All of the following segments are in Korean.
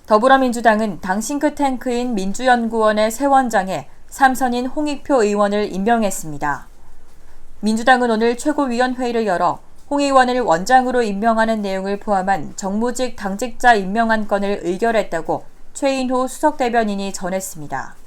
더불어민주당은 당 싱크탱크인 민주연구원의 새 원장에 삼선인 홍익표 의원을 임명했습니다. 민주당은 오늘 최고위원회의를 열어 홍 의원을 원장으로 임명하는 내용을 포함한 정무직 당직자 임명 안건을 의결했다고 최인호 수석대변인이 전했습니다.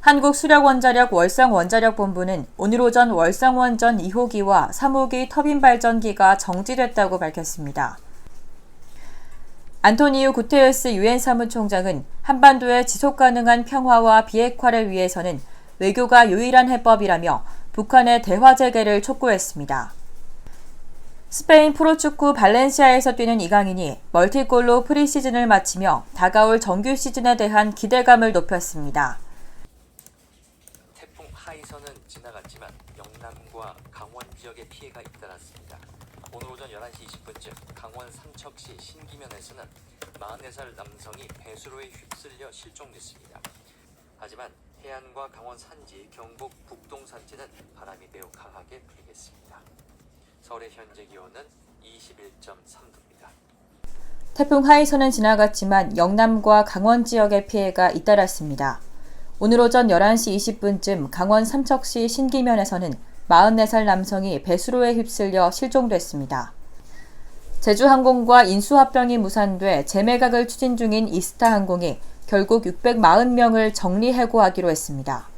한국수력원자력 월성원자력본부는 오늘 오전 월성원전 2호기와 3호기 터빈발전기가 정지됐다고 밝혔습니다. 안토니우 구테레스 유엔 사무총장은 한반도의 지속가능한 평화와 비핵화를 위해서는 외교가 유일한 해법이라며 북한의 대화 재개를 촉구했습니다. 스페인 프로축구 발렌시아에서 뛰는 이강인이 멀티골로 프리시즌을 마치며 다가올 정규 시즌에 대한 기대감을 높였습니다. 태풍 하이선은 지나갔지만 영남과 강원 지역에 피해가 잇따랐습니다. 오늘 오전 11시 20분쯤 강원 삼척시 신기면에서는 44살 남성이 배수로에 휩쓸려 실종됐습니다. 하지만 해안과 강원 산지, 경북 북동 산지는 바람이 매우 강하게 불겠습니다. 서울의 현재 기온은 21.3도입니다. 태풍 하이선은 지나갔지만 영남과 강원 지역에 피해가 잇따랐습니다. 오늘 오전 11시 20분쯤 강원 삼척시 신기면에서는 44살 남성이 배수로에 휩쓸려 실종됐습니다. 제주항공과 인수합병이 무산돼 재매각을 추진 중인 이스타항공이 결국 640명을 정리해고하기로 했습니다.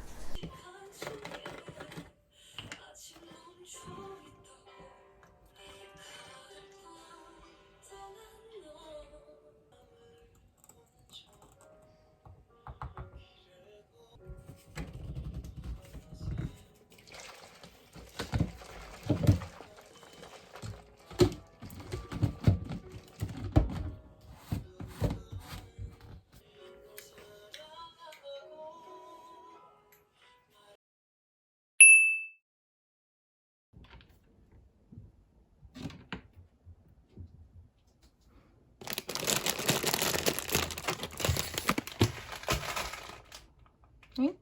응?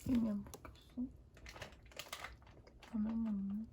이미 안 바뀌었어? 화면이 없네.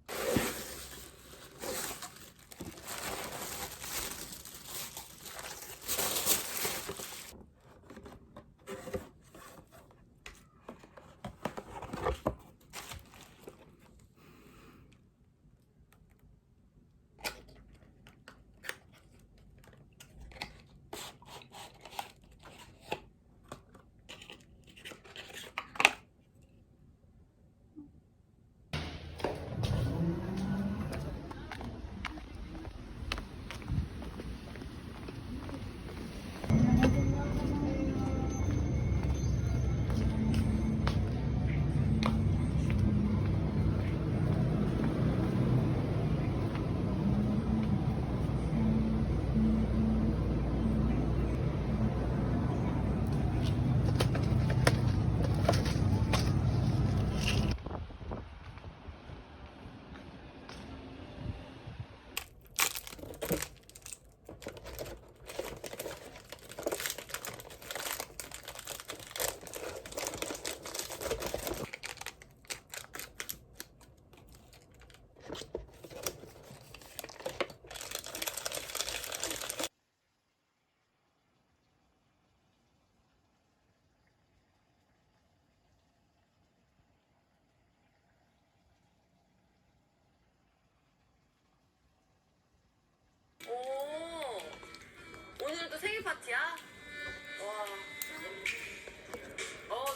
오늘도 생일 파티야? 와.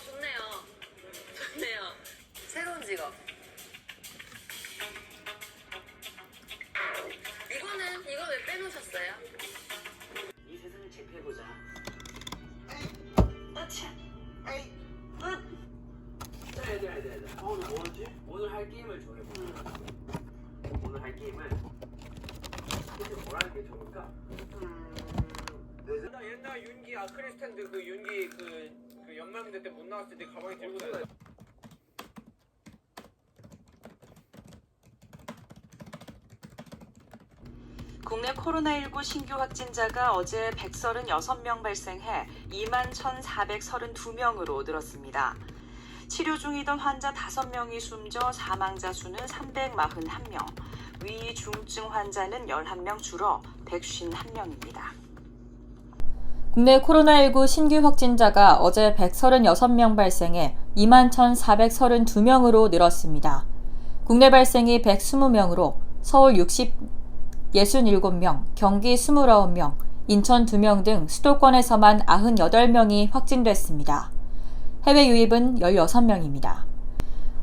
좋네요. 좋네요. 새로운 직업. 이거 왜 빼놓으셨어요? 이 세상을 체크해보자. 오늘 뭐지? 오늘 할 게임을 정해보자. 오늘 할 게임은 뭘 하는 게 좋을까? 나 옛날 윤기 아크리스탠드 그 윤기 그 연말문제 때 못 나왔을 때 가방에 들고 다녔어. 국내 코로나19 신규 확진자가 어제 136명 발생해 21,432명으로 늘었습니다. 치료 중이던 환자 5명이 숨져 사망자 수는 341명, 위중증 환자는 11명 줄어 151명입니다. 국내 코로나19 신규 확진자가 어제 136명 발생해 21,432명으로 늘었습니다. 국내 발생이 120명으로 서울 67명, 경기 29명, 인천 2명 등 수도권에서만 98명이 확진됐습니다. 해외 유입은 16명입니다.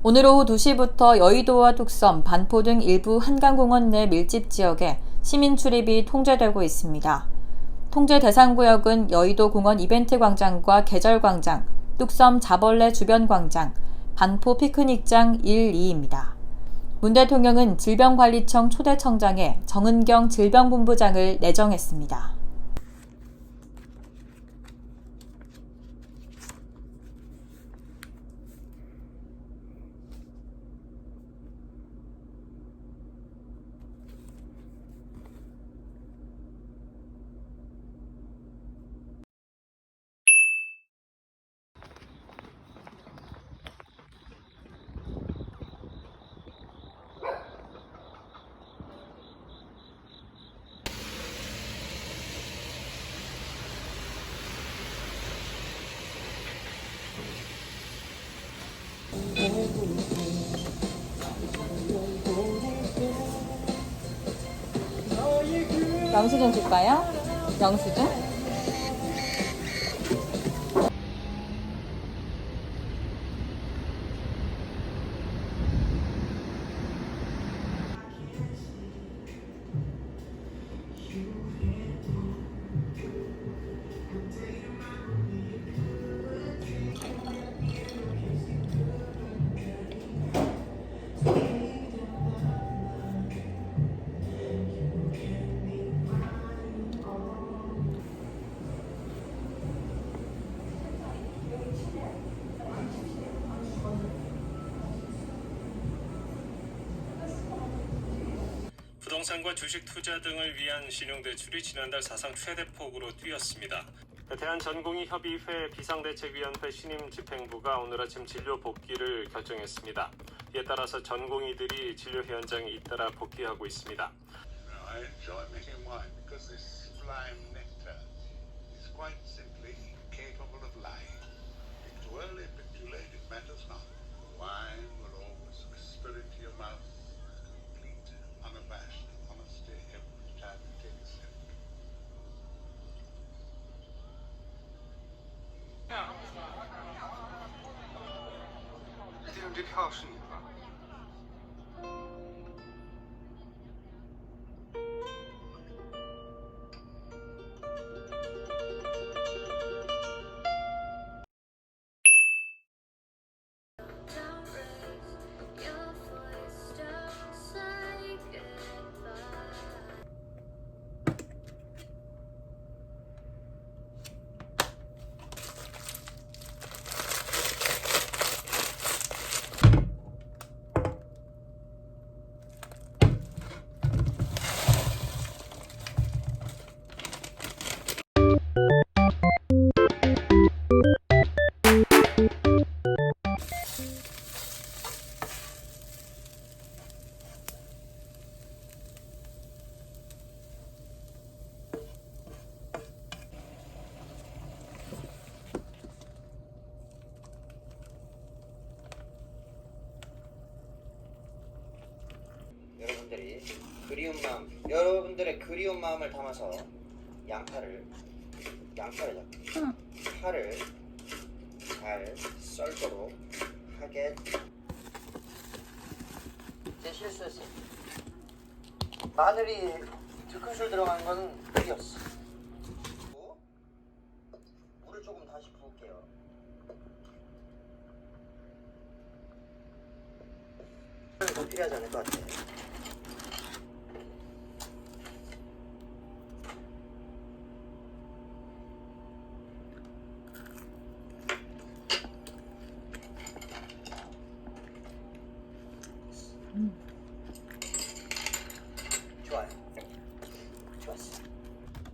오늘 오후 2시부터 여의도와 뚝섬, 반포 등 일부 한강공원 내 밀집 지역에 시민 출입이 통제되고 있습니다. 통제 대상 구역은 여의도 공원 이벤트 광장과 계절 광장, 뚝섬 자벌레 주변 광장, 반포 피크닉장 1, 2입니다. 문 대통령은 질병관리청 초대청장에 정은경 질병본부장을 내정했습니다. 영수증 줄까요? 영수증? 부동산과 주식 투자 등을 위한 신용대출이 지난달 사상 최대폭으로 뛰었습니다. 대한전공의협의회 비상대책위원회 신임 집행부가 오늘 아침 진료 복귀를 결정했습니다. 이에 따라서 전공의들이 진료 현장에 잇따라 복귀하고 있습니다. I enjoy making wine because this sublime nectar is quite simply incapable of lying. It's too early, but too late, it matters not. Wine will always whisper into your mouth complete, unabashed honesty every time you take a sip. Ja. Die tauschen. 여러분들의 그리운 마음을 담아서 양파를 잡고 파를 잘 썰도록 하게. 제 실수였어. 마늘이 2큰술 들어간 건 물이었어. 물을 조금 다시 부을게요. 더 필요하지 않을 것 같아. 좋았어.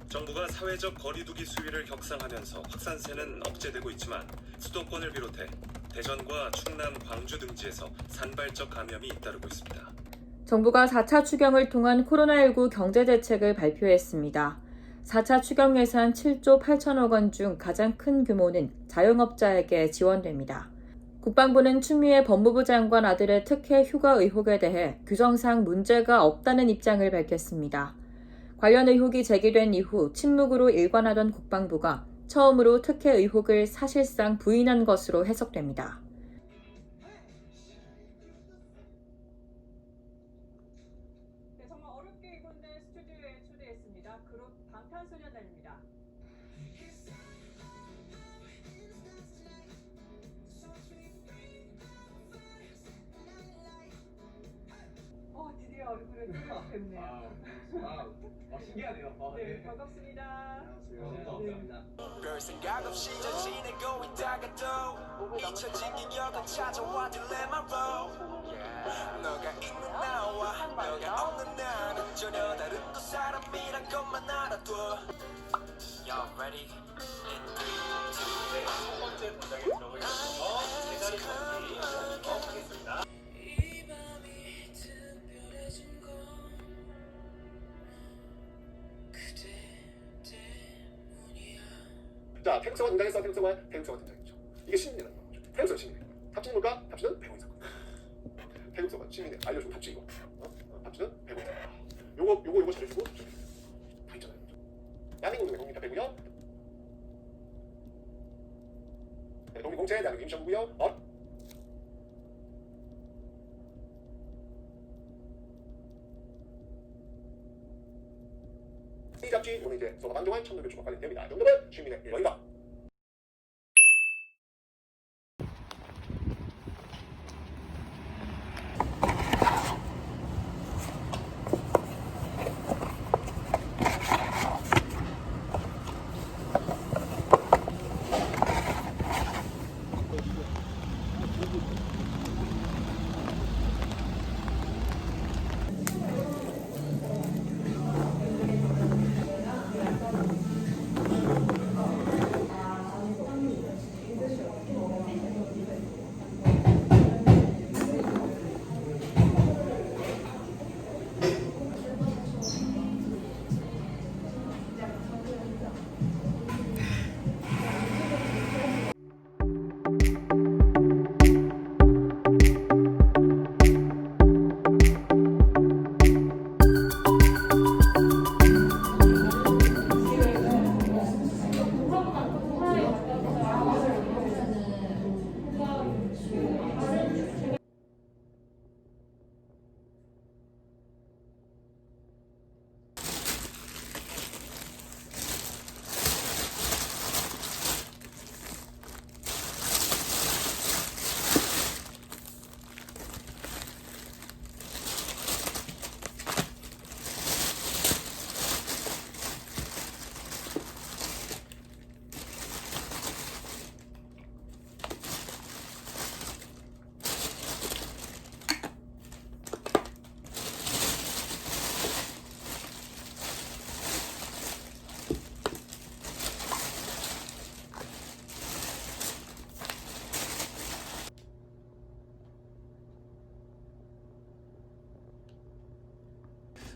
정부가 사회적 거리두기 수위를 격상하면서 확산세는 억제되고 있지만 수도권을 비롯해 대전과 충남, 광주 등지에서 산발적 감염이 잇따르고 있습니다. 정부가 4차 추경을 통한 코로나19 경제대책을 발표했습니다. 4차 추경 예산 7조 8천억 원 중 가장 큰 규모는 자영업자에게 지원됩니다. 국방부는 추미애 법무부 장관 아들의 특혜 휴가 의혹에 대해 규정상 문제가 없다는 입장을 밝혔습니다. 관련 의혹이 제기된 이후 침묵으로 일관하던 국방부가 처음으로 특혜 의혹을 사실상 부인한 것으로 해석됩니다. 네, 정말 어렵게 이곳에 스튜디오에 초대했습니다. 그룹 방탄소년단입니다. 드디어 얼굴을 뵙네요. 신기하네요. 네, 반갑습니다. 감사합니다. 별 생각 없이 지내고 있다가도 잊혀진 기억은 찾아와 딜레마로 너가 있는 나와 너가 없는 나는 전혀 다른 두 사람이란 것만 알아둬 Y'all ready? 네, 첫 번째 문장에 들어가 있어서 제자리 정리 하겠습니다. 이 밤이 특별해진 건 그대 때문이야. 자, 태국사관 등장했어. 태국사관 등장했죠. 이게 시민이라는 거죠. 태국사관 시민이에요. 탑진은 뭘까? 탑진은 배우인 사건. 태국사관 시민이 알려준 탑진 이거. 탑진은 배우인 사건. 요거 잘해주고 다 있잖아요. 대한민국의 국민 배우고요. 네, 독립공채 대한민국 임시정부고요. 이 잡지 오늘 이제 소가 방종한 천도교 조각 관련됩니다. 정답은 시민의 일원이다.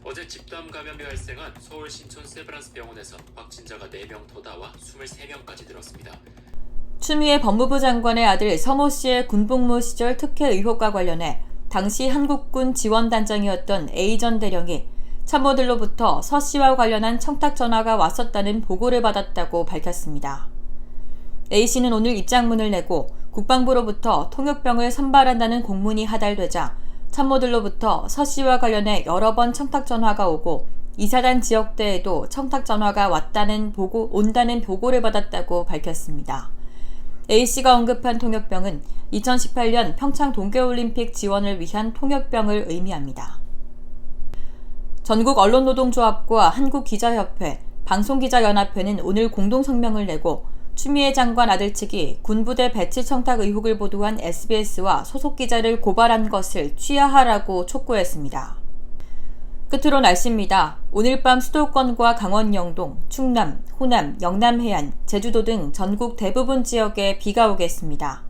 어제 집단 감염이 발생한 서울 신촌 세브란스 병원에서 확진자가 4명 더 나와 23명까지 늘었습니다. 추미애 법무부 장관의 아들 서모 씨의 군복무 시절 특혜 의혹과 관련해 당시 한국군 지원단장이었던 A 전 대령이 참모들로부터 서 씨와 관련한 청탁 전화가 왔었다는 보고를 받았다고 밝혔습니다. A 씨는 오늘 입장문을 내고 국방부로부터 통역병을 선발한다는 공문이 하달되자 참모들로부터 서 씨와 관련해 여러 번 청탁 전화가 오고 이사단 지역대에도 청탁 전화가 온다는 보고를 받았다고 밝혔습니다. A씨가 언급한 통역병은 2018년 평창 동계올림픽 지원을 위한 통역병을 의미합니다. 전국 언론노동조합과 한국기자협회, 방송기자연합회는 오늘 공동성명을 내고 추미애 장관 아들 측이 군부대 배치 청탁 의혹을 보도한 SBS와 소속 기자를 고발한 것을 취하하라고 촉구했습니다. 끝으로 날씨입니다. 오늘 밤 수도권과 강원 영동, 충남, 호남, 영남 해안, 제주도 등 전국 대부분 지역에 비가 오겠습니다.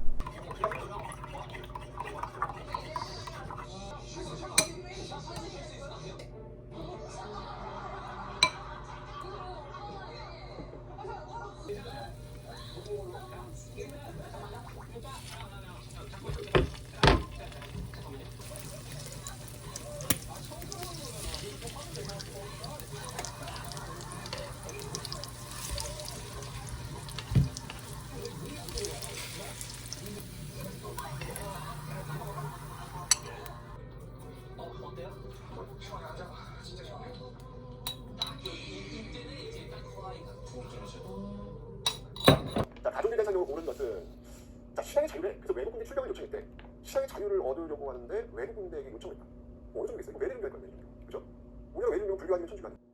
개인의 자유를 얻으려고 하는데 외국인들에게 요청을 했다. 뭐 어느 정도 있어요? 이거 외대중교 할 거예요, 외대중교. 그죠? 우리가 외대중교 불교 아니면 천주교 아니에요.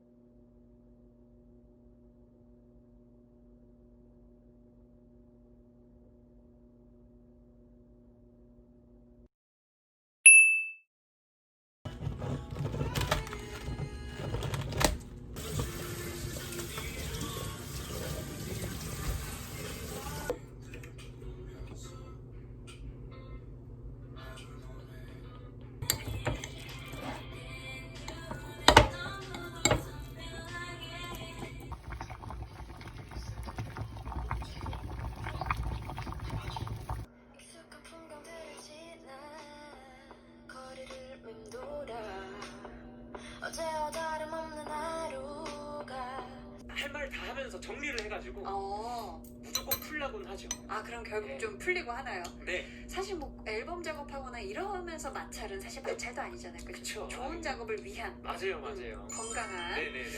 어제와 다름없는 하루가 할 말 다 하면서 정리를 해가지고 무조건 풀라고는 하죠. 그럼 결국 좀 풀리고 하나요? 네. 사실 뭐 앨범 작업하거나 이러면서 마찰은 사실 마찰도 아니잖아요. 그쵸? 좋은 작업을 위한 맞아요. 건강한 네네네.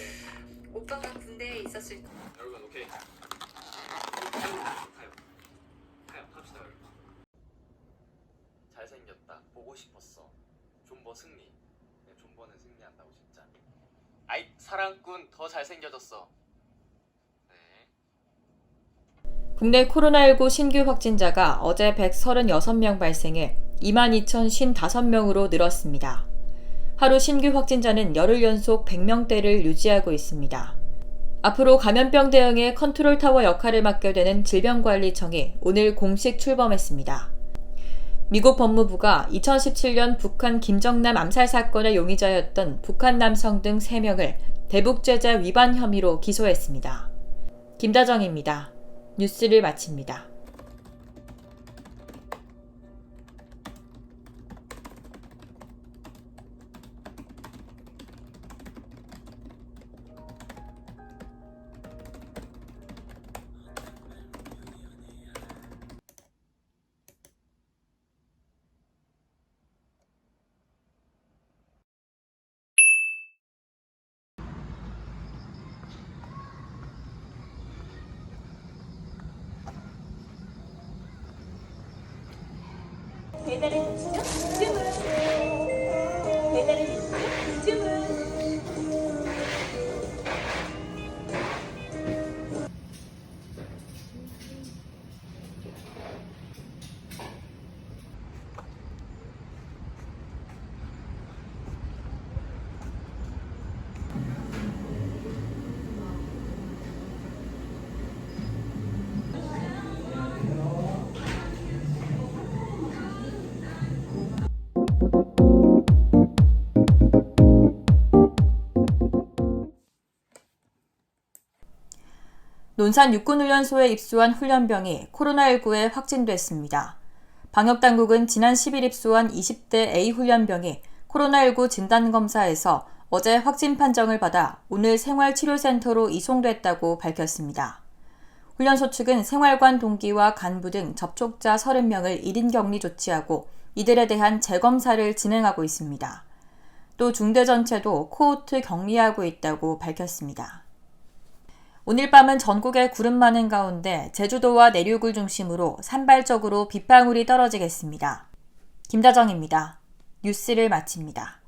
오빠가 군대에 있었을 때 여러분 오케이. 가요. 갑시다 여러분. 잘생겼다. 보고 싶었어. 존버 승리. 존버는 승리한다고 진짜. 아이 사랑꾼 더 잘생겨졌어. 국내 코로나19 신규 확진자가 어제 136명 발생해 22,055명으로 늘었습니다. 하루 신규 확진자는 열흘 연속 100명대를 유지하고 있습니다. 앞으로 감염병 대응에 컨트롤 타워 역할을 맡게 되는 질병관리청이 오늘 공식 출범했습니다. 미국 법무부가 2017년 북한 김정남 암살 사건의 용의자였던 북한 남성 등 3명을 대북제재 위반 혐의로 기소했습니다. 김다정입니다. 뉴스를 마칩니다. 배달의 민족 주문. 배달의 민족 주문. 논산 육군훈련소에 입소한 훈련병이 코로나19에 확진됐습니다. 방역당국은 지난 10일 입소한 20대 A 훈련병이 코로나19 진단검사에서 어제 확진 판정을 받아 오늘 생활치료센터로 이송됐다고 밝혔습니다. 훈련소 측은 생활관 동기와 간부 등 접촉자 30명을 1인 격리 조치하고 이들에 대한 재검사를 진행하고 있습니다. 또 중대 전체도 코호트 격리하고 있다고 밝혔습니다. 오늘 밤은 전국에 구름 많은 가운데 제주도와 내륙을 중심으로 산발적으로 빗방울이 떨어지겠습니다. 김다정입니다. 뉴스를 마칩니다.